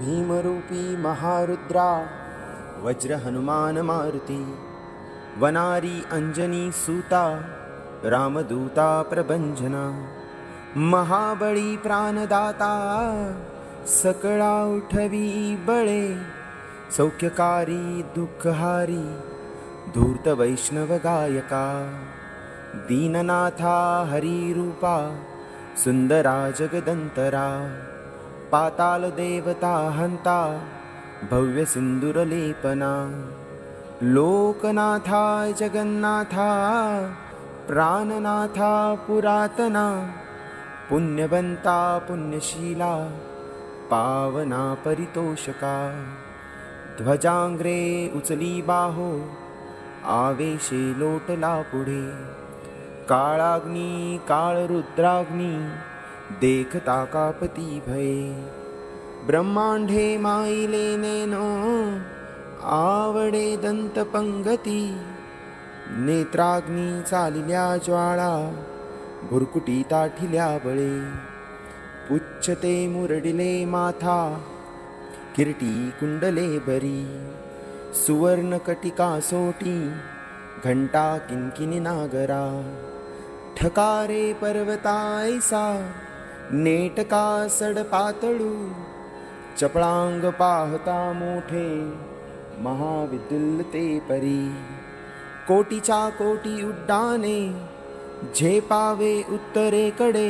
भीमरूपी महारुद्रा वज्र हनुमान मारुती वनारी अंजनी सूता रामदूता प्रभंजना महाबळी प्राणदाता सकळा उठवी बळे सौख्यकारी दुःखहारी धूर्त वैष्णव गायका दीननाथा हरिरूपा सुंदरा जगदंतरा पाताल देवता हंता भव्य सिंदूरलेपना लोकनाथा जगन्नाथा प्राणनाथा पुरातना पुण्यवंता पुण्यशीला पावना परितोषका ध्वजांग्रे उचली बाहो आवेशे लोटला पुढे काळाग्नी काळरुद्राग्नी देखता कापती भये ब्रह्मांडे माईले नेनो आवडे दंतपंगती नेत्राग्नी चालिल्या ज्वाळा भुरकुटी ताठिल्या बळे पुच्छते मुरडिले माथा किरटी कुंडले बरी सुवर्ण कटिका सोटी घंटा किनकिनी नागरा ठकारे पर्वतायसा नेटका सड पातळू चपळांग पाहता मोठे महाविदुल्लते परी कोटीच्या कोटी उड्डाणे झेपावे उत्तरेकडे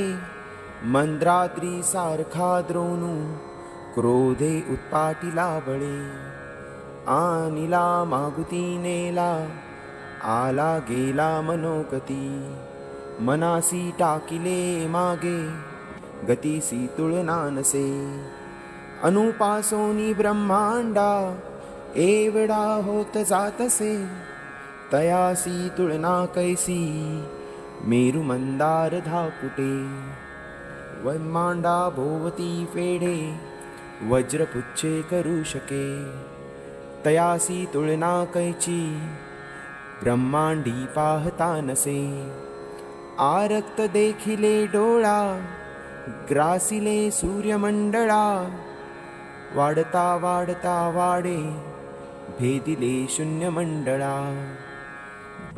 मंद्राद्री सारखा द्रोणू क्रोधे उत्पाटिला बळे आनिला मागुती नेला आला गेला मनोगती मनासी टाकिले मागे गतीसी तुलना नसे अनुपासोनी ब्रह्मांडा एवढा होत जातसे तयासी तुलना कैसी मेरु मंदार धाकुटे ब्रह्मांडा भोवती फेडे वज्रपुच्छे करू शके तयासी तुलना कैची ब्रह्मांडी पाहता नसे आरक्त देखिले डोळा ग्रासिले सूर्यमंडळा वाढता वाढता वाडे भेदिले शून्यमंडळा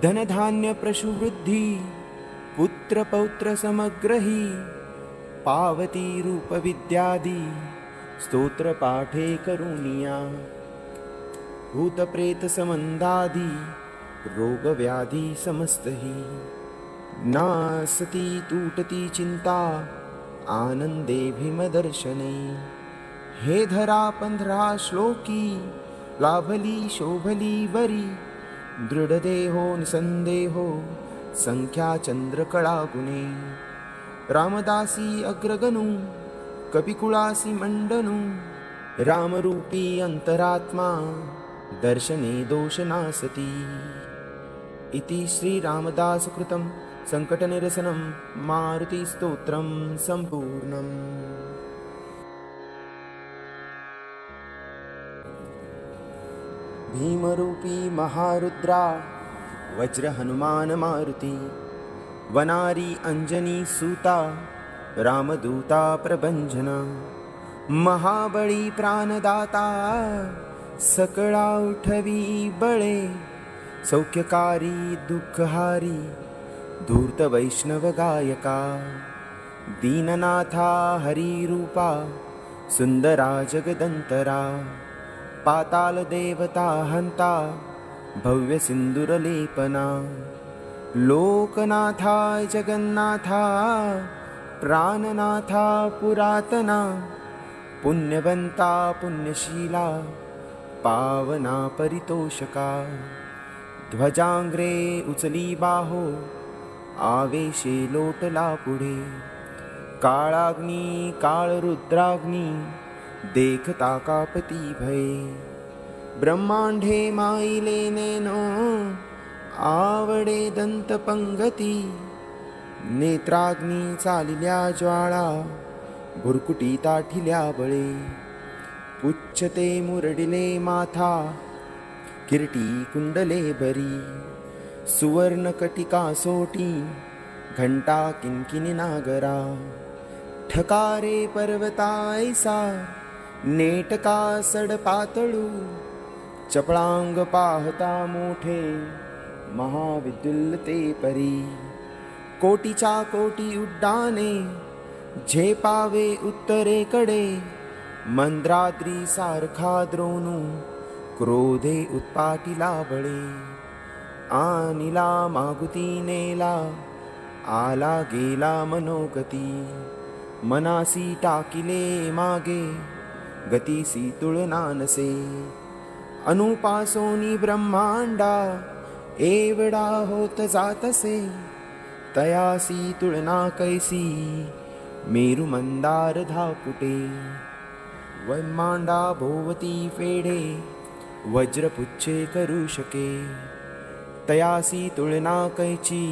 धनधान्य प्रशुवृद्धी पुत्र पौत्र समग्रही पावती रूप विद्यादी स्तोत्र पाठे करुनिया भूत प्रेत समंदादी रोग व्याधी समस्तही नासती तूटती चिंता आनंदे भीमदर्शने हे धरा 15 श्लोकी लाभली शोभली बरी दृढदेहो निसंदेहो संख्या चंद्रकळा गुणे रामदासी अग्रगणू कपिकुळासी मंडनू रामरूपी अंतरात्मा दर्शने दोषनासती इति श्री रामदास कृतं संकटनिरसनं मारुति स्तोत्रं संपूर्णम्। भीमरूपी महारुद्रा वज्र हनुमान मारुति वनारी अंजनी सूता रामदूता प्रभंजना महाबळी प्राणदाता सकळा उठवी बळे सौख्यकारी दुःखहारी धूर्त वैष्णव गायका दीननाथा हरिरूपा सुंदरा जगदंतरा पाताल देवता हंता भव्य सिंदूरलेपना लोकनाथा जगन्नाथा प्राणनाथा पुरातना पुण्यवंता पुण्यशीला पावना परितोषका ध्वजांग्रे उचली बाहो आवेशे लोटला पुढे काळाग्नी काळरुद्राग्नी देखता कापती भये ब्रह्मांडे माईले नेनो आवडे दंतपंगती नेत्राग्नी चालिल्या ज्वाळा भुरकुटी ताठिल्या बळे पुच्छते मुरडिले माथा किरटी कुंडले बरी सुवर्ण कटिका सोटी घंटा किनकिनी नागरा ठकारे पर्वतायसा नेटका सडपातळू चपळांग पाहता मोठे महाविद्युल्ल ते परी कोटीच्या कोटी उड्डाणे झेपावे उत्तरेकडे मंद्राद्री सारखा द्रोणू क्रोधे उत्पाटिला बळे आनिला मागुती नेला आला गेला मनोगती मनासी टाकिले मागे गतीसी तुलना नसे अनुपासोनी ब्रह्मांडा एवढा होत जातसे तयासी तुलना कैसी मेरु मंदार धापुटे वैमांडा भोवती फेडे वज्रपुच्छे करू शके तयासी तुलना कैची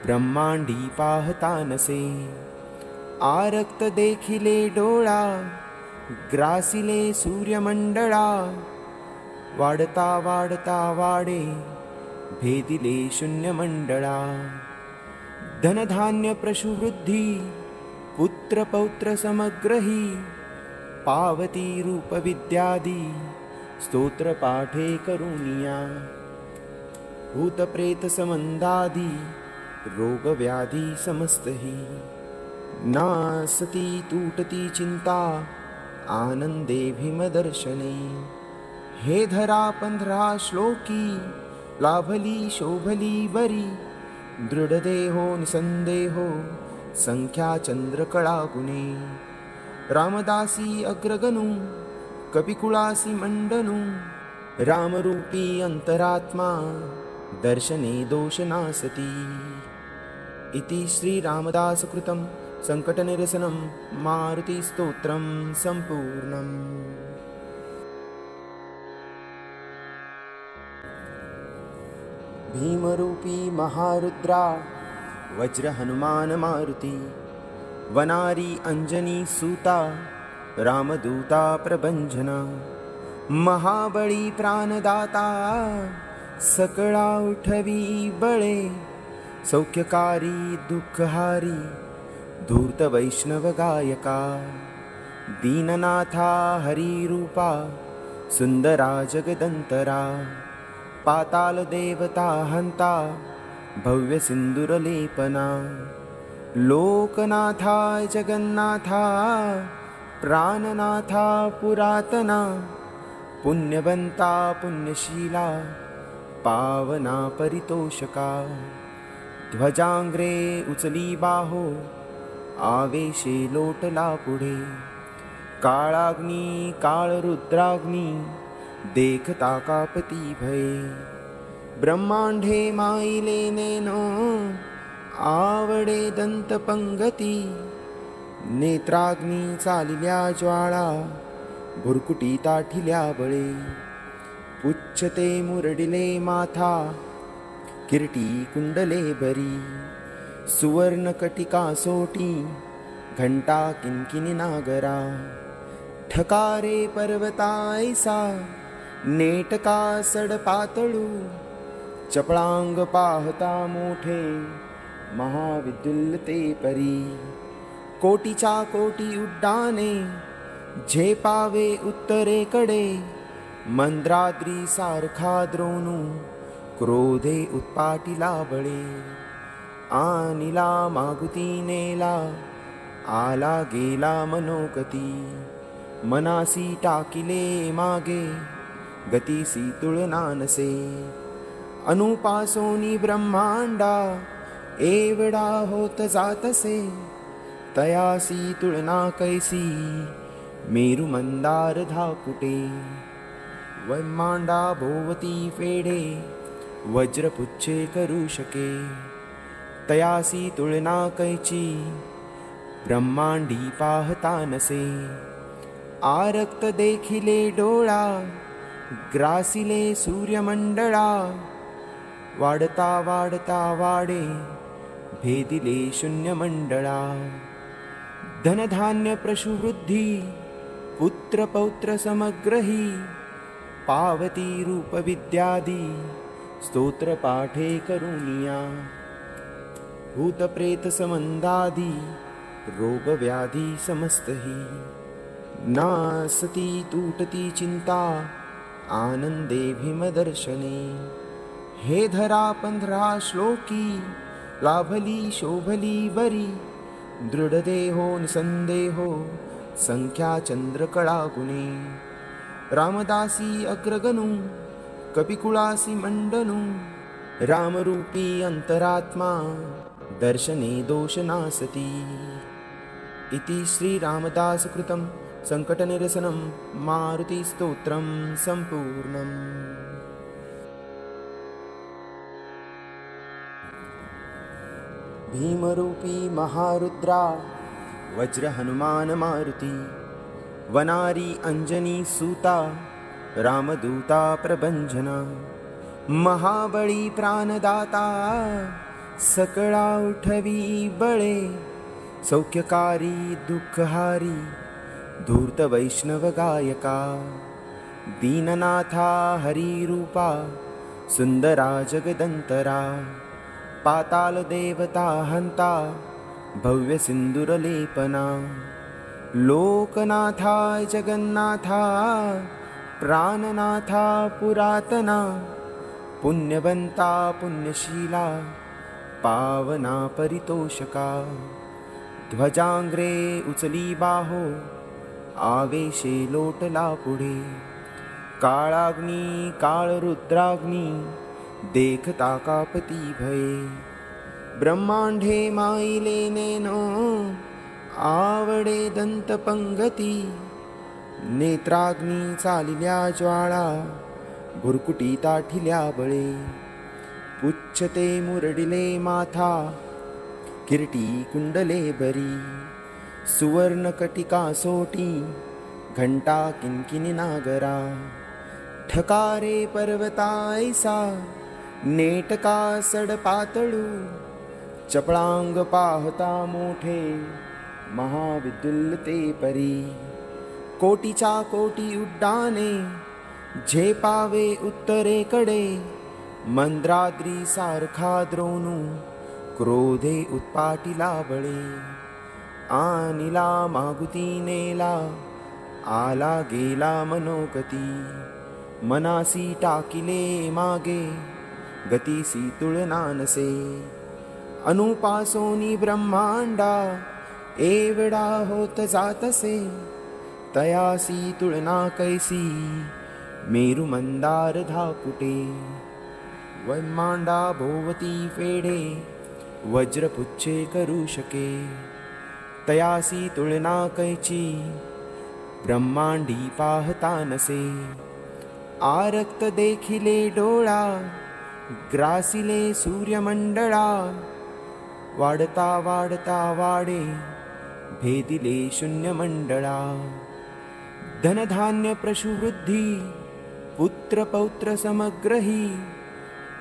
ब्रह्मांडी पाहता नसे आरक्त देखिले डोळा ग्रासिले सूर्यमंडळा वाढता वाढता वाडे भेदिले शून्यमंडळा धनधान्य प्रशुवृद्धी पुत्र पौत्र समग्रही पावती रूप विद्यादी स्तोत्र पाठे करुनिया भूत प्रेत समंदादी रोग व्याधी समस्तही नासती तूटती चिंता आनंदे भीमदर्शने हे धरा 15 श्लोकी लाभली शोभली बरी दृढदेहो निसंदेहो संख्या चंद्रकळा गुणे रामदासी अग्रगणू कपिकुळासी मंडनू रामरूपी अंतरात्मा दर्शने दोषनासती इति श्री रामदासकृतं संकटनिरसनं मारुतिस्तोत्रं सम्पूर्णम्। भीमरूपी महारुद्रा वज्र हनुमान मारुति वनारी अंजनी सूता रामदूता प्रभंजना महाबळी प्राणदाता सकळा उठवी बळे सौख्यकारी दुःखहारी धूर्त वैष्णव गायका दीननाथा हरिरूपा सुंदरा जगदंतरा पाताल देवता हंता भव्य सिंदूरलेपना लोकनाथा जगन्नाथा प्राणनाथा पुरातना पुण्यवंता पुण्यशीला पावना परितोषका ध्वजांग्रे उचली बाहो आवेशे लोटला पुढे काळाग्नी काळरुद्राग्नी देखता कापती भये ब्रह्मांडे माईले नेनो आवडे दंत पंगती नेत्राग्नी चालिल्या ज्वाळा भुरकुटी ताठिल्या बळे पुच्छते मुरडिले माथा किरटी कुंडले बरी सुवर्ण कटिका सोटी घंटा किनकिनी नागरा ठकारे पर्वतायसा नेटका सडपातळू चपळांग पाहता मोठे महाविद्युल्ल ते परी कोटीच्या कोटी उड्डाणे झेपावे उत्तरेकडे मंद्राद्री सारखा द्रोणू क्रोधे उत्पाटिला बळे आनिला मागुती नेला आला गेला मनोगती मनासी टाकिले मागे गतीसी तुलना नसे अनुपासोनी ब्रह्मांडा एवढा होत जातसे तयासी तुलना कैसी मेरु मंदार धापुटे वैमांडा भोवती फेडे वज्रपुच्छे करू शके तयासी तुलना कैची ब्रह्मांडी पाहता नसे आरक्त देखिले डोळा ग्रासिले सूर्यमंडळा वाढता वाढता वाडे भेदिले शून्यमंडळा धनधान्य प्रशुवृद्धी पुत्र पौत्र समग्रही पावती रूप विद्यादी स्तोत्र पाठे करुनिया भूत प्रेत समंदादी रोग व्याधी समस्तही नासती तूटती चिंता आनंदे भीमदर्शने। हे धरा 15 श्लोकी लाभली शोभली बरी, दृढदेहो निसंदेहो संख्या चंद्रकळा गुणे। रामदासी अग्रगणू कपिकुळासी मंडनू, रामरूपी अंतरात्मा दर्शने दोषनासती। इति श्रीरामदासकृतं संकटनिरसनं मारुतिस्तोत्रं सम्पूर्णम्। भीमरूपी महारुद्रा वज्र हनुमान मारुति, वनारी अंजनी सूता रामदूता प्रभंजना। महाबळी प्राणदाता सकळा उठवी बळे, सौख्यकारी दुःखहारी धूर्त वैष्णव गायका। दीननाथा हरिरूपा सुंदरा जगदंतरा, पाताल देवता हंता भव्य सिंदूरलेपना। लोकनाथा जगन्नाथा प्राणनाथा पुरातना, पुण्यवंता पुण्यशीला पावना परितोषका। ध्वजांग्रे उचली बाहो आवेशे लोटला पुढे, काळाग्नी काळरुद्राग्नी देखता कापती भये। ब्रह्मांडे माईले नेनो आवडे दंतपंगती, नेत्राग्नी चालिल्या ज्वाळा भुरकुटी ताठिल्या बळे। पुच्छते मुरडिले माथा किरटी कुंडले बरी, सुवर्णकटिका सोटी घंटा किनकिनी नागरा। ठकारे पर्वतायसा नेटका सडपातळू, चपळांग पाहता मोठे महाविद्युल्लते परी। कोटीच्या कोटी उड्डाणे झेपावे उत्तरेकडे, मंद्राद्री सारखा द्रोणू क्रोधे उत्पाटिला बळे। आनिला मागुती नेला आला गेला मनोगती, मनासी टाकिले मागे गतीसी तुलना नसे। अनुपासोनी ब्रह्मांडा एवढा होत जातसे, तयासी तुलना कैसी मेरु मंदार धाकुटे। ब्रह्मांडा भोवती फेडे वज्रपुच्छे करू शके, तयासी तुलना कैची ब्रह्मांडी पाहता नसे। आरक्त देखिले डोळा ग्रासिले सूर्यमंडळा, वाढता वाढता वाडे भेदिले शून्यमंडळा। धनधान्य प्रशुवृद्धी पुत्र पौत्र समग्रही,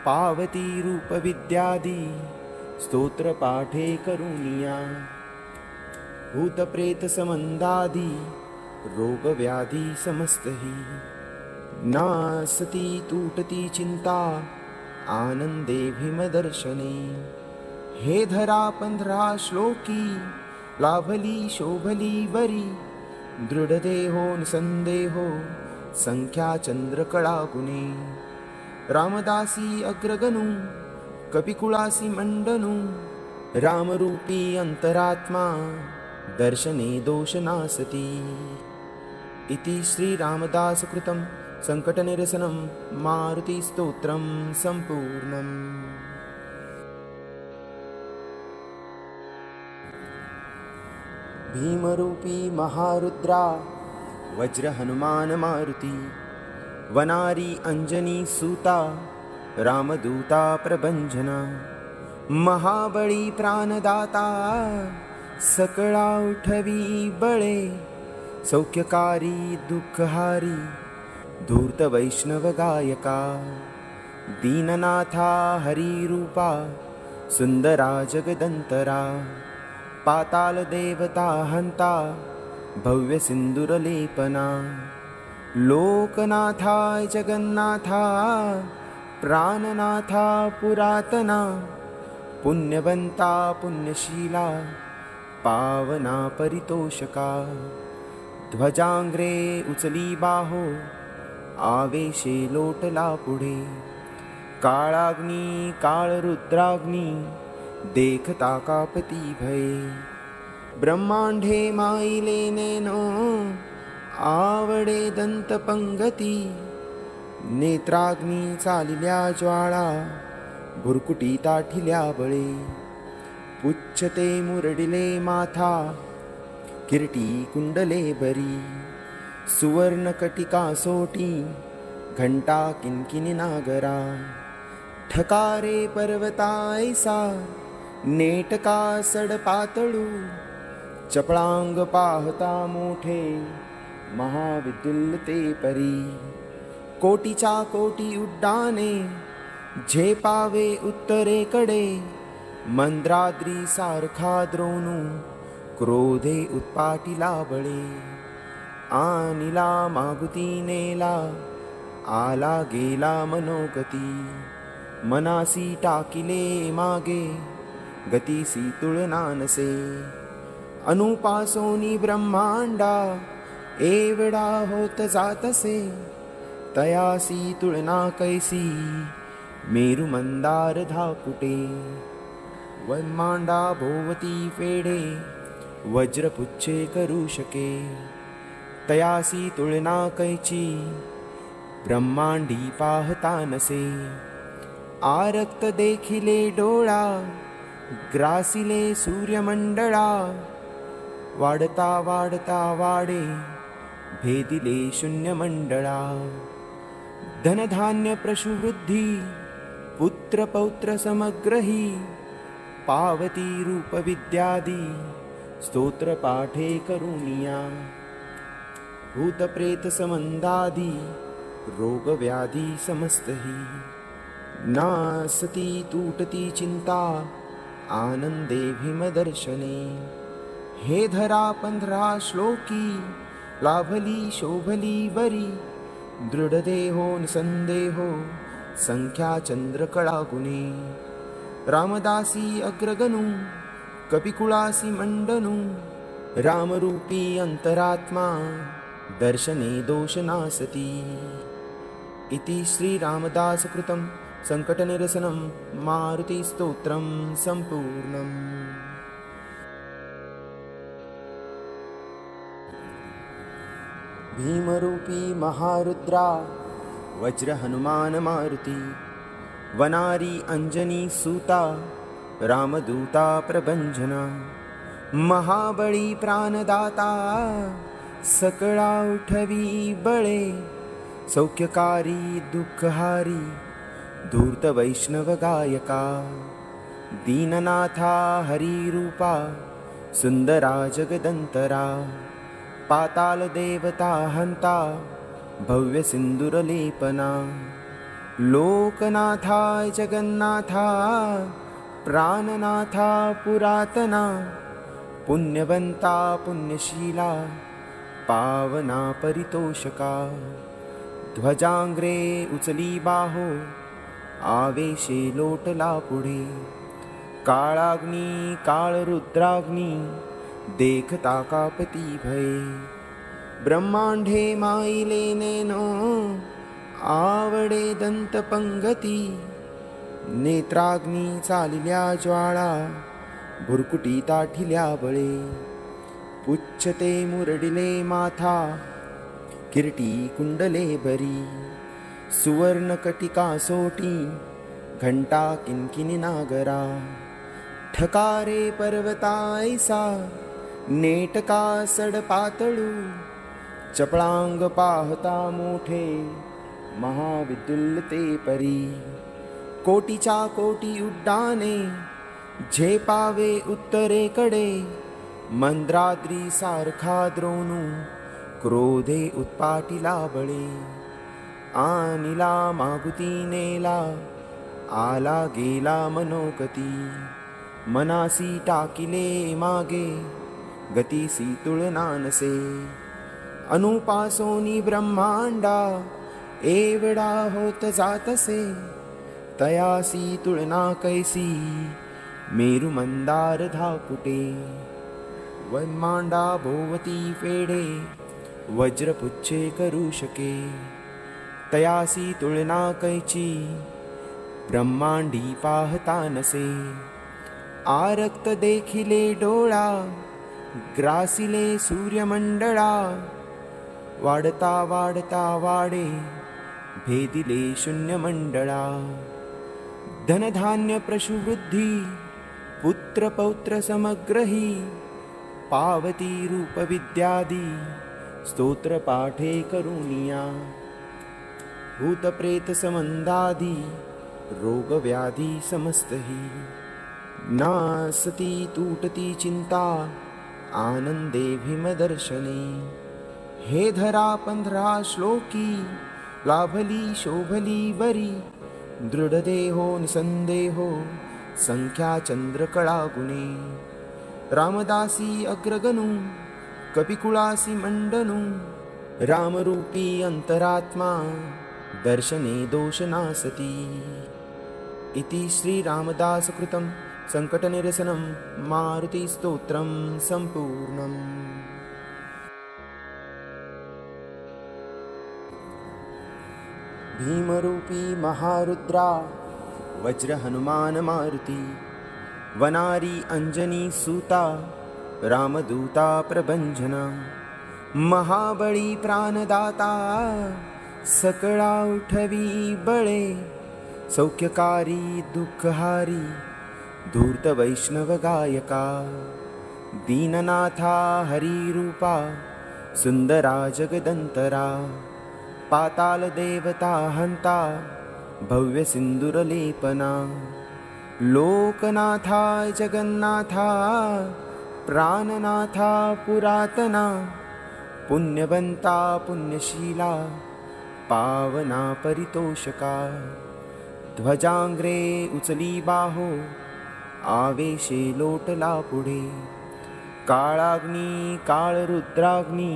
पावती रूप विद्यादी स्तोत्र पाठे करुनिया। भूत प्रेत समंदादी रोग व्याधी समस्तही, नासती तूटती चिंता आनंदे भीमदर्शने। हे धरा 15 श्लोकी लाभली शोभली बरी, दृढदेहो निसंदेहो संख्या चंद्रकळा गुणे। रामदासी अग्रगणू कपिकुळासी मंडनू, रामरूपी अंतरात्मा दर्शने दोषनासती। इति श्रीरामदासकृतं संकटनिरसनं मारुतिस्तोत्रं सम्पूर्णम्। भीमरूपी महारुद्रा वज्र हनुमान मारुति, वनारी अंजनी सूता रामदूता प्रभंजना। महाबळी प्राणदाता सकळा उठवी बळे, सौख्यकारी दुःखहारी धूर्त वैष्णव गायका। दीननाथा हरिरूपा सुंदरा जगदंतरा, पाताल देवता हंता भव्य सिंदूरलेपना। लोकनाथा जगन्नाथा प्राणनाथा पुरातना, पुण्यवंता पुण्यशीला पावना परितोषका। ध्वजांग्रे उचली बाहो, आवेशे लोटला पुढे. काळाग्नी काळ रुद्राग्नी, देखता कापती भये. ब्रह्मांडे माईले नेनो, आवडे दंत पंगती. नेत्राग्नी चालिल्या ज्वाळा, भुरकुटी ताठिल्या बळे. पुच्छते मुरडिले माथा, किरटी कुंडले बरी. सुवर्ण कटिका सोटी, घंटा किनकिनी नागरा. ठकारे पर्वतायसा, नेटका सड पातळू. चपळांग पाहता मोठे, महाविद्युल्लते परी. कोटीच्या कोटी उड्डाणे, झेपावे उत्तरेकडे. मंद्राद्री सारखा द्रोणू, क्रोधे उत्पाटिला बळे. आनिला मागुती नेला, आला गेला मनोगती. मनासी टाकिले मागे, गतीसी तुलना नसे. अनुपासोनी ब्रह्मांडा, एवढा होत जातसे. तयासी तुलना कैसी, मेरु मंदार धाकुटे. ब्रह्मांडा भोवती फेडे, वज्रपुच्छे करू शके. तयासी तुलना कैची, ब्रह्मांडी पाहता नसे. आरक्त देखिले डोळा, ग्रासिले सूर्यमंडळा. वाढता वाढता वाडे, भेदिले शून्यमंडळा. धनधान्य प्रशुवृद्धी, पुत्र पौत्र समग्रही. पावती रूप विद्यादी, स्तोत्र पाठे करुनिया. भूत प्रेत समंदादी, रोग व्याधी समस्तही. नासती तूटती चिंता, आनंदे भीमदर्शने. हे धरा 15 श्लोकी, लाभली शोभली बरी. दृढदेहो निसंदेहो, संख्या चंद्रकळा गुणे. रामदासी अग्रगणू, कपिकुळासी मंडनू. रामरूपी अंतरात्मा, दर्शने दोष नासती. इति श्री रामदास कृतं संकटनिरसनं मारुति स्तोत्रं संपूर्णम्. भीमरूपी महारुद्रा, वज्र हनुमान मारुती. वनारी अंजनी सूता, रामदूता प्रभंजना. महाबळी प्राणदाता, सकळा उठवी बळे. सौख्यकारी दुःखहारी, धूर्त वैष्णव गायका. दीननाथा हरिरूपा, सुंदरा जगदंतरा. पाताल देवता हंता, भव्य सिंदूरलेपना. लोकनाथा जगन्नाथा, प्राणनाथा पुरातना. पुण्यवंता पुण्यशीला, पावना परितोषका. ध्वजांग्रे उचली बाहो, आवेशे लोटला पुढे. काळाग्नी काळ रुद्राग्नी, देखता कापती भये. ब्रह्मांडे माईले नेनो, आवडे दंत पंगती. नेत्राग्नी चालिल्या ज्वाळा, भुरकुटी ताठिल्या बळे. पुच्छते मुरडिले माथा, किरटी कुंडले बरी. सुवर्ण कटिका सोटी, घंटा किनकिनी नागरा. ठकारे पर्वतायसा, नेटका सड पातळू. चपळांग पाहता मोठे, महाविद्युल्लते परी. कोटीच्या कोटी उड्डाणे, झेपावे उत्तरेकडे. मंद्राद्री सारखा द्रोणू, क्रोधे उत्पाटिला बळे. आनिला मागुती नेला, आला गेला मनोगती. मनासी टाकिले मागे, गतीसी तुलना नसे. अनुपासोनी ब्रह्मांडा, एवढा होत जातसे. तयासी तुलना कैसी, मेरु मंदार धाकुटे. ब्रह्मांडा भोवती फेडे, वज्रपुच्छे करूषके तयासी तुलना कैची ब्रह्मांडी पाहता नसे आरक्त देखिले डोळा ग्रासिले सूर्यमंडळा वाढता वाढता वाडे भेदिले शून्यमंडळा धनधान्य प्रशुवृद्धी पुत्र पौत्र समग्रही पावती रूप विद्यादी स्तोत्र पाठे करुणिया भूत प्रेत समंदादी रोग व्याधी समस्तही नासती तूटती चिंता आनंदे भीमदर्शने हे धरा 15 श्लोकी लाभली शोभली बरी दृढदेहो निसंदेहो संख्या चंद्रकळा गुणे रामदासी अग्रगणू कपिकुळासी मंडनू रामरूपी अंतरात्मा दर्शने दोषनासती इति श्री रामदास कृतं संकटनिरसनं मारुति स्तोत्रं संपूर्णम्। भीमरूपी महारुद्रा वज्र हनुमान मारुति वनारी अंजनी सूता रामदूता प्रभंजना महाबळी प्राणदाता सकळा उठवी बळे सौख्यकारी दुःखहारी धूर्त वैष्णव गायका दीननाथा हरिरूपा सुंदरा जगदंतरा पाताल देवता हंता भव्य सिंदूरलेपना लोकनाथा जगन्नाथा प्राणनाथा पुरातना पुण्यवंता पुण्यशीला पावना परितोषका ध्वजांग्रे उचली बाहो आवेशे लोटला पुढे काळाग्नी काळरुद्राग्नी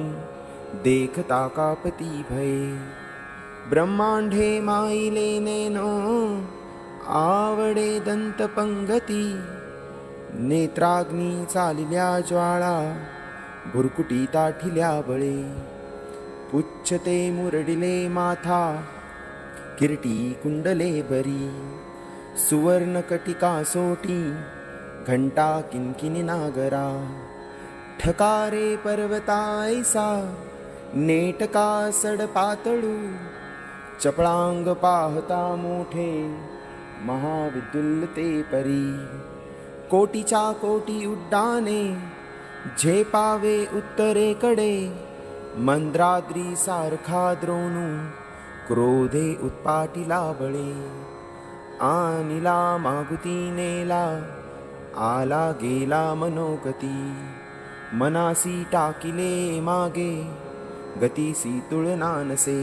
देखता कापती भये ब्रह्मांडे माईले नेनो आवडे दंतपंगती नेत्राग्नी चालिल्या ज्वाळा भुरकुटी ताठिल्या बळे पुच्छते मुरडिले माथा किरटी कुंडले बरी सुवर्णकटिका सोटी घंटा किनकिनी नागरा ठकारे पर्वतायसा नेटका सडपातळू चपळांग पाहता मोठे महाविदुल्लते परी कोटीच्या कोटी उड्डाणे झेपावे उत्तरेकडे मंद्राद्री सारखा द्रोणू क्रोधे उत्पाटिला बळे आनिला मागुती नेला आला गेला मनोगती मनासी टाकिले मागे गतीसी तुलना नसे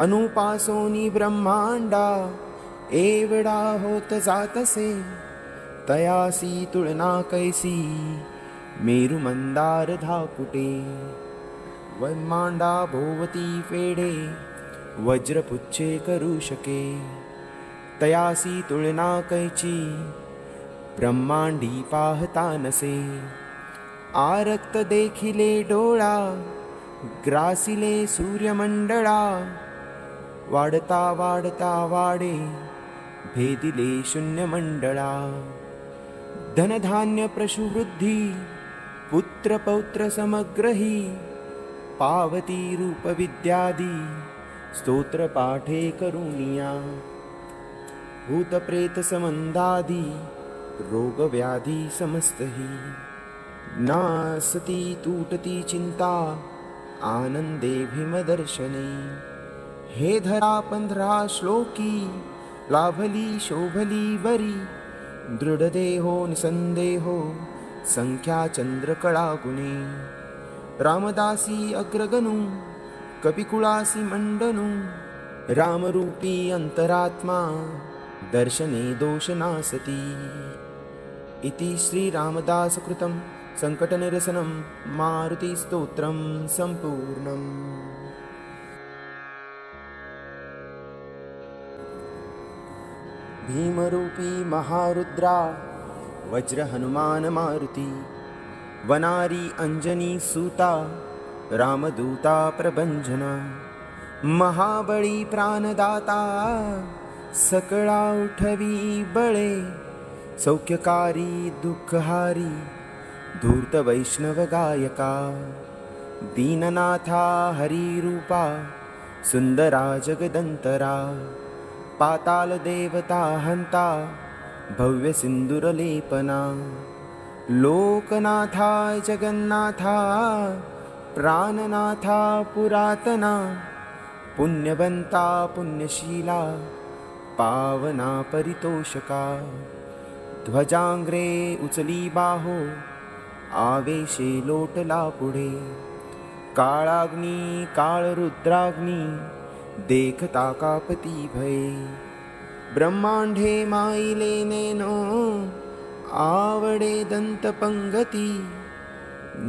अनुपासोनी ब्रह्मांडा एवढा होत जातसे तयासी तुलना कैसी मेरु मंदार धाकुटे ब्रह्मांडा भोवती फेडे वज्रपुच्छे करूषके तयासी तुलना कैची ब्रह्मांडी पाहता नसे आरक्त देखिले डोळा ग्रासिले सूर्यमंडळा वाढता वाढता वाडे भेदिले शून्यमंडळा धनधान्य प्रशुवृद्धी पुत्र पौत्र समग्रही पावती रूप विद्यादी स्तोत्र पाठे करुणिया भूत प्रेत समंदादी रोग व्याधी समस्तही नासती तूटती चिंता आनंदे भीमदर्शने हे धरा 15 श्लोकी लाभली शोभली बरी दृढदेहो निसंदेहो संख्या चंद्रकळा गुणे रामदासी अग्रगणू कपिकुळासी मंडनू रामरूपी अंतरात्मा दर्शने दोषनासती इति श्री रामदास कृतं संकटनिरसनं मारुति स्तोत्रं संपूर्णम्। भीमरूपी महारुद्रा वज्र हनुमान मारुति वनारी अंजनी सूता रामदूता प्रभंजना महाबळी प्राणदाता सकळा उठवी बळे सौख्यकारी दुःखहारी धूर्त वैष्णव गायका दीननाथा हरिरूपा सुंदरा जगदंतरा पाताल देवता हंता भव्य सिंदूरलेपना लोकनाथा जगन्नाथा प्राणनाथा पुरातना पुण्यवंता पुण्यशीला पावना परितोषका ध्वजांग्रे उचली बाहो आवेशे लोटला पुढे काळाग्नी काळरुद्राग्नी देखता कापती भये ब्रह्मांडे माईले नेनो आवडे दंतपंगती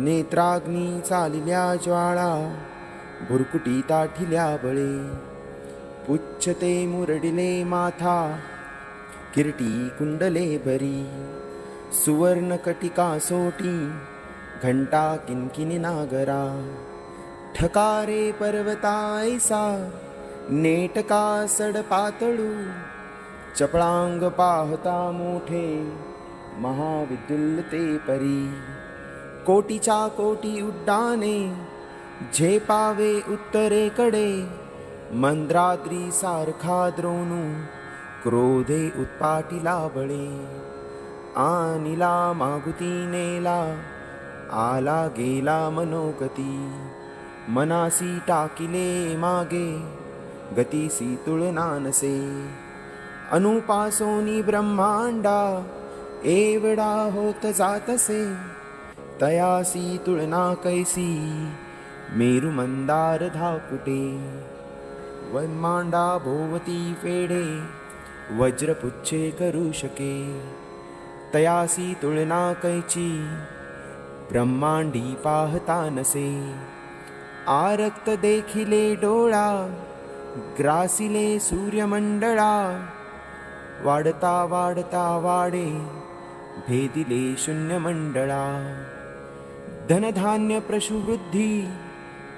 नेत्राग्नी चालिल्या ज्वाळा भुरकुटी ताठिल्या बळे पुच्छते मुरडिले माथा किरटी कुंडले बरी सुवर्ण कटिका सोटी घंटा किनकिनी नागरा ठकारे पर्वतायसा नेटका सड पातळू चपळांग पाहता मोठे महाविद्युल्लते परी कोटीच्या कोटी उड्डाणे झेपावे उत्तरेकडे मंद्राद्री सारखा द्रोणू क्रोधे उत्पाटिला बळे आनिला मागुती नेला आला गेला मनोगती मनासी टाकिले मागे गतीसी तुलना नसे अनुपासोनी ब्रह्मांडा एवढा होत जातसे तयासी तुलना कैसी मेरु मंदार धाकुटे ब्रह्मांडा भोवती फेडे वज्रपुच्छे करू शके तयासी तुलना कैची ब्रह्मांडी पाहता नसे आरक्त देखिले डोळा ग्रासिले सूर्यमंडळा वाढता वाढता वाडे भेदिले शून्यमंडळा धनधान्य प्रशुवृद्धी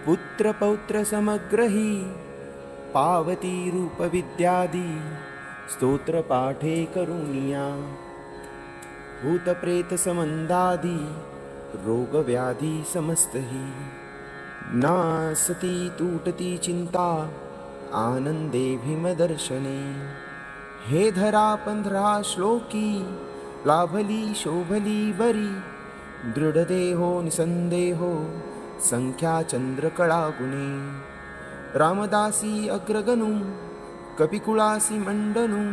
पुत्र पौत्र समग्रही पावती रूप विद्यादी स्तोत्र पाठे करुणिया भूत प्रेत समंदादी रोग व्याधी समस्तही नासती तूटती चिंता आनंदे भीमदर्शने हे धरा 15 श्लोकी लाभली शोभली बरी दृढदेहो निसंदेहो संख्या चंद्रकळा गुणे रामदासी अग्रगणू कपिकुळासी मंडनू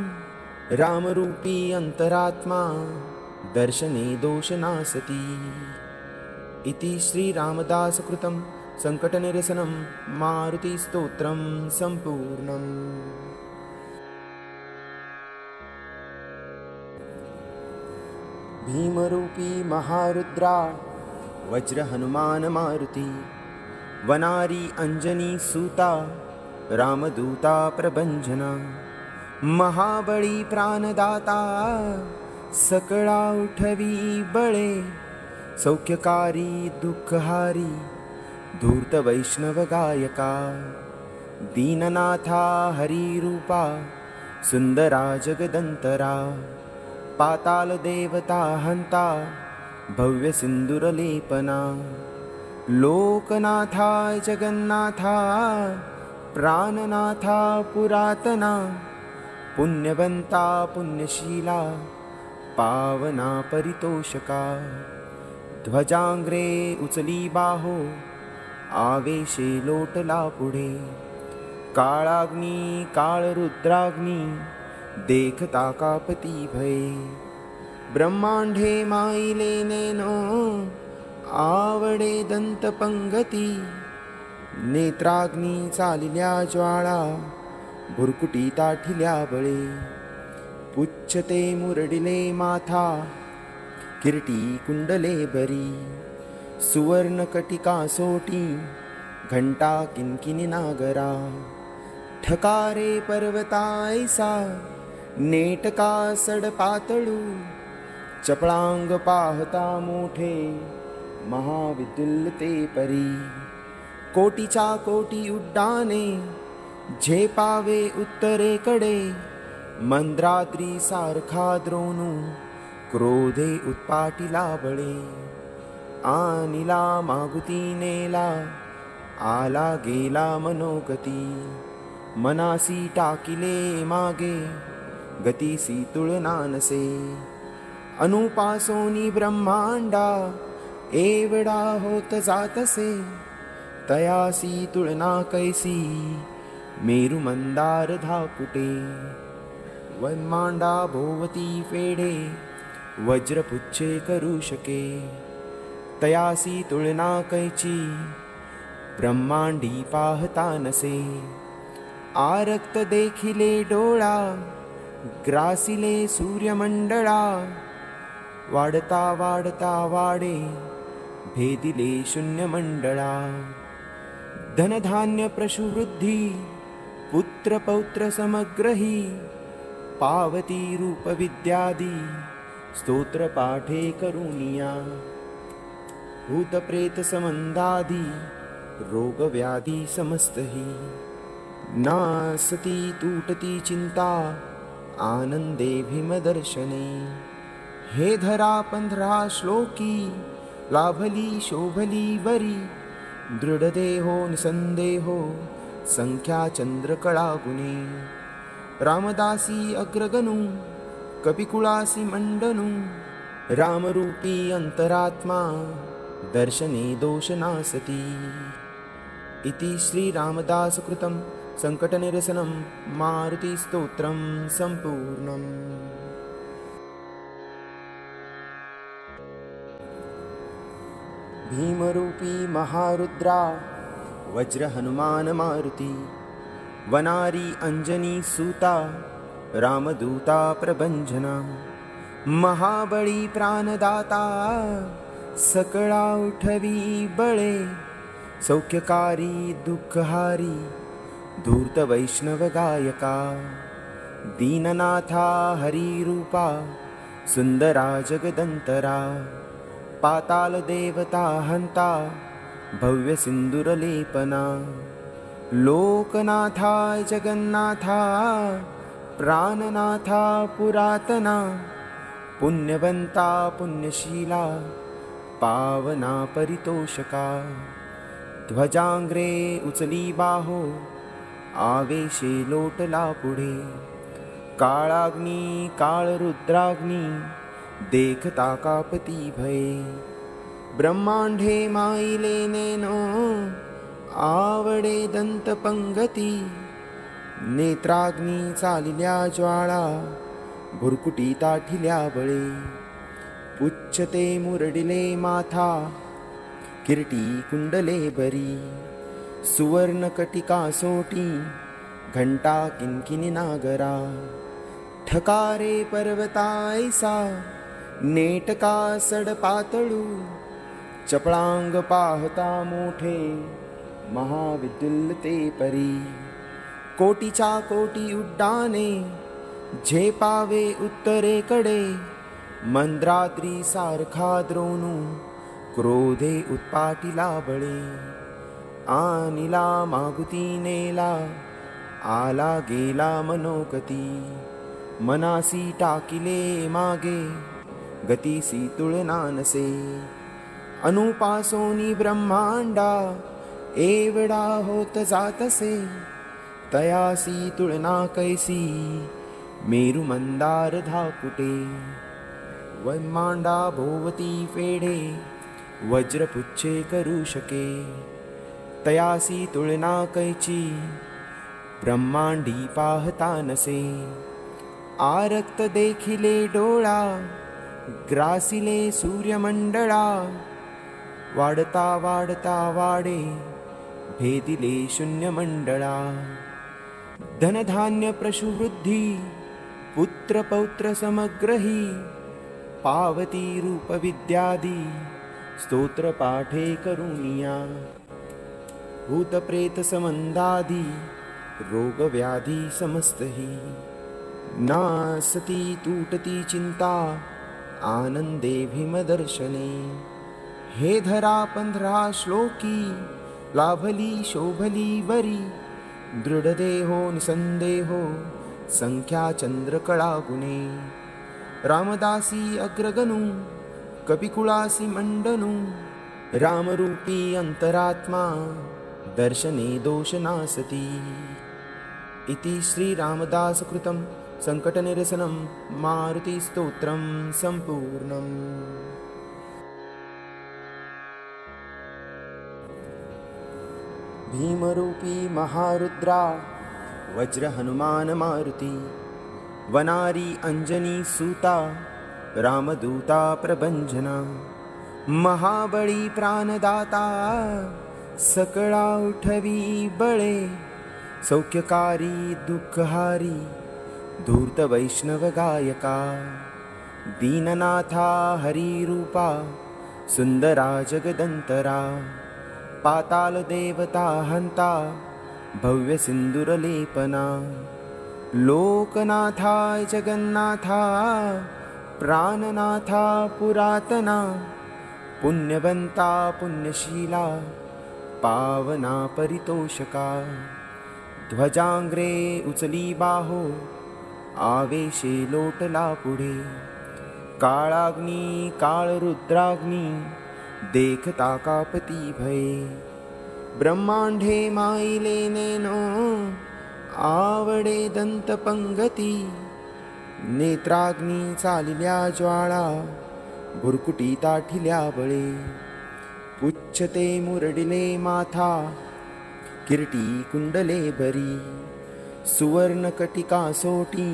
रामरूपी अंतरात्मा दर्शने दोषनासती इति श्री रामदास कृतं संकटनिरसनं मारुति स्तोत्रं संपूर्णम्। भीमरूपी महारुद्रा वज्र हनुमान मारुति वनारी अंजनी सूता रामदूता प्रभंजना महाबळी प्राणदाता सकळा उठवी बळे सौख्यकारी दुःखहारी धूर्त वैष्णव गायका दीननाथा हरिरूपा सुंदरा जगदंतरा पाताल देवता हंता भव्य सिंदूरलेपना लोकनाथा जगन्नाथा प्राणनाथा पुरातना पुण्यवंता पुण्यशीला पावना परितोषका ध्वजांग्रे उचली बाहो आवेशे लोटला पुढे काळाग्नी काळरुद्राग्नी देखता कापती भये ब्रह्मांडे माईले नेनो आवडे दंतपंगती नेत्राग्नी चालिल्या ज्वाळा भुरकुटी ताठिल्या बळे पुच्छते मुरडिले माथा किरटी कुंडले बरी सुवर्ण कटिका सोटी घंटा किनकिनी नागरा ठकारे पर्वतायसा नेटका सड पातळू चपळांग पाहता मोठे महाविद्युल्लते परी कोटीच्या कोटी उड्डाणे झेपावे उत्तरेकडे, मंद्राद्री सारखा द्रोणू क्रोधे उत्पाटिला बळे. आनिला मागुती नेला, आला गेला मनोगती, मनासी टाकिले मागे, गतीसी तुलना नसे. अनुपासोनी ब्रह्मांडा एवढा होत जातसे, तयासी तुलना कैसी मेरु मंदार धाकुटे. ब्रह्मांडा भोवती फेडे वज्रपुच्छे करू शके, तयासी तुलना कैची ब्रह्मांडी पाहता नसे. आरक्त देखिले डोळा ग्रासिले सूर्यमंडळा, वाढता वाढता वाडे भेदिले शून्यमंडळा. धनधान्य प्रशुवृद्धी पुत्र पौत्र समग्रही, पावती रूप विद्यादी स्तोत्र पाठे करुनिया. भूत प्रेत संबंधादी रोग व्याधी समस्तही, नासती तूटती चिंता आनंदे भीमदर्शने. हे धरा 15 श्लोकी लाभली शोभली वरी, दृढदेहो निसंदेहो संख्या चंद्रकळा गुणे. रामदासी अग्रगणू कपिकुळासी मंडनू, रामरूपी अंतरात्मा दर्शने दोष नासती. इति श्री रामदास कृतं संकटनिरसनं मारुति स्तोत्रं संपूर्णम्. भीमरूपी महारुद्रा वज्र हनुमान मारुती, वनारी अंजनी सूता रामदूता प्रभंजना. महाबळी प्राणदाता सकळा उठवी बळे, सौख्यकारी दुःखहारी धूर्त वैष्णव गायका. दीननाथा हरिरूपा सुंदरा जगदंतरा, पाताल देवता हंता भव्य सिंदूरलेपना. लोकनाथा जगन्नाथा प्राणनाथा पुरातना, पुण्यवंता पुण्यशीला पावना परितोषका. ध्वजांग्रे उचली बाहो आवेशे लोटला पुढे, काळाग्नी काळरुद्राग्नी देखता कापती भये. ब्रह्मांडे माईले नेनो आवडे दंत पंगती, नेत्राग्नी चालिल्या ज्वाळा भुरकुटी ताठिल्या बळे. पुच्छते मुरडिले माथा किरटी कुंडले बरी, सुवर्ण कटिका सोटी घंटा किनकिनी नागरा. ठकारे पर्वतायसा नेटका सड पातळू, चपळांग पाहता मोठे महाविद्युल्ल ते परी. कोटीच्या कोटी उड्डाणे झेपावे उत्तरेकडे, मंद्राद्री सारखा द्रोणू क्रोधे उत्पाटिला बळे. आनिला मागुती नेला, आला गेला मनोगती, मनासी टाकिले मागे, गतीसी तुलना नसे. अनुपासोनी ब्रह्मांडा एवढा होत जातसे, तयासी तुलना कैसी मेरु मंदार धाकुटे. ब्रह्मांडा भोवती फेडे वज्रपुच्छे करू शके, तयासी तुलना कैची ब्रह्मांडी पाहता नसे. आरक्त देखिले डोळा ग्रासिले सूर्यमंडळा, वाढता वाढता वाडे भेदिले शून्यमंडळा. धनधान्य प्रशुवृद्धी पुत्र पौत्र समग्रही, पावती रूप विद्यादी स्तोत्र पाठे करुनिया. भूत प्रेत संबंधादी रोग व्याधी समस्तही, नासती तूटती चिंता आनंदे भीमदर्शने. हे धरा 15 श्लोकी लाभली शोभली वरी दृढदेहो निसंदेहो संख्या चंद्रकळा गुणे रामदासी अग्रगणू कपिकुळासी मंडनू रामरूपी अंतरात्मा दर्शने दोषनासती इति श्रीरामदासकृतं संकटनिरसनं मारुतिस्तोत्रं सम्पूर्णम्। भीमरूपी महारुद्रा वज्र हनुमान मारुती वनारी अंजनी सूता रामदूता प्रभंजना महाबळी प्राणदाता सकळा उठवी बळे सौख्यकारी दुःखहारी धूर्त वैष्णव गायका दीननाथा हरिरूपा सुंदरा जगदंतरा पाताल देवता हंता भव्य सिंदूरलेपना लोकनाथा जगन्नाथा प्राणनाथा पुरातना पुण्यवंता पुण्यशीला पावना परितोषका ध्वजांग्रे उचली बाहो आवेशे लोटला पुढे काळाग्नी काळरुद्राग्नी देखता कापती भये ब्रह्मांडे माईले नेनो आवडे दंतपंगती नेत्राग्नी चालिल्या ज्वाळा भुरकुटी ताठिल्या बळे पुच्छते मुरडिले माथा किरटी कुंडले बरी सुवर्ण कटिका सोटी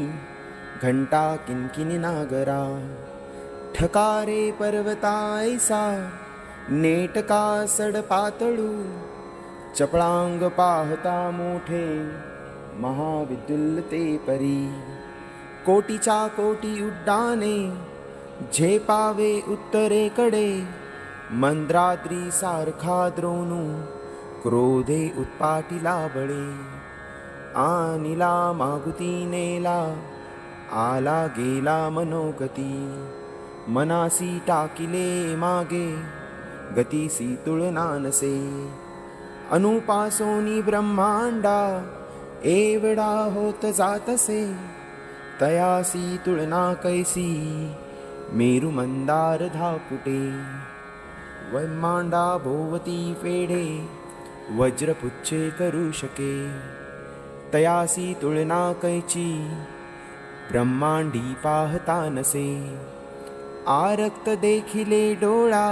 घंटा किनकिनी नागरा ठकारे पर्वतायसा नेटका सडपातळू चपळांग पाहता मोठे महाविद्युल्लते परी कोटीच्या कोटी उड्डाणे झेपावे उत्तरेकडे मंद्राद्री सारखा द्रोणू क्रोधे उत्पाटिला बळे आनिला मागुती नेला आला गेला मनोगती मनासी टाकिले मागे गतीसी तुळना नसे अनुपासोनी ब्रह्मांडा एवढा होत जातसे तयासी तुळना कैसी मेरु मंदार धापुटे वैमांडा भोवती फेडे वज्रपुच्छे करू शके तयासी तुळना कैची ब्रह्मांडी पाहता नसे आरक्त देखिले डोळा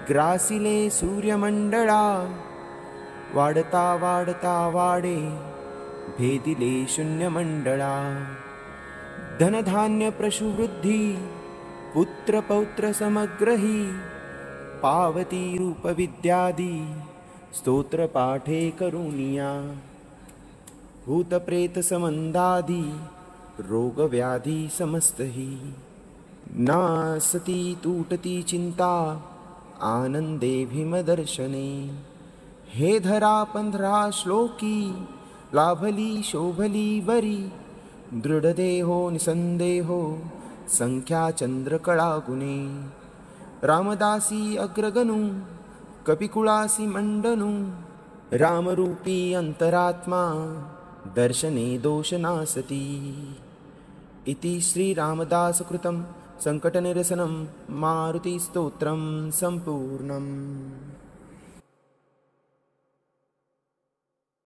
ग्रासिले सूर्यमंडळा वाढता वाढता वाडे भेदिले शून्यमंडळा धनधान्य प्रशुवृद्धी पुत्र पौत्र समग्रही पावती रूप विद्यादी स्तोत्र पाठे करुनिया भूत प्रेत समंदादी रोग व्याधी समस्तही नासती तूटती चिंता आनंदे भीमदर्शने हे धरा 15 श्लोकी लाभली शोभली वरी दृढदेहो निसंदेहो संख्या चंद्रकळा गुणे रामदासी अग्रगणू कपिकुळासी मंडनू रामरूपी अंतरात्मा दर्शने दोषनासती इति श्रीरामदासकृतं संकटनिरसनं मारुतिस्तोत्रं सम्पूर्णम्।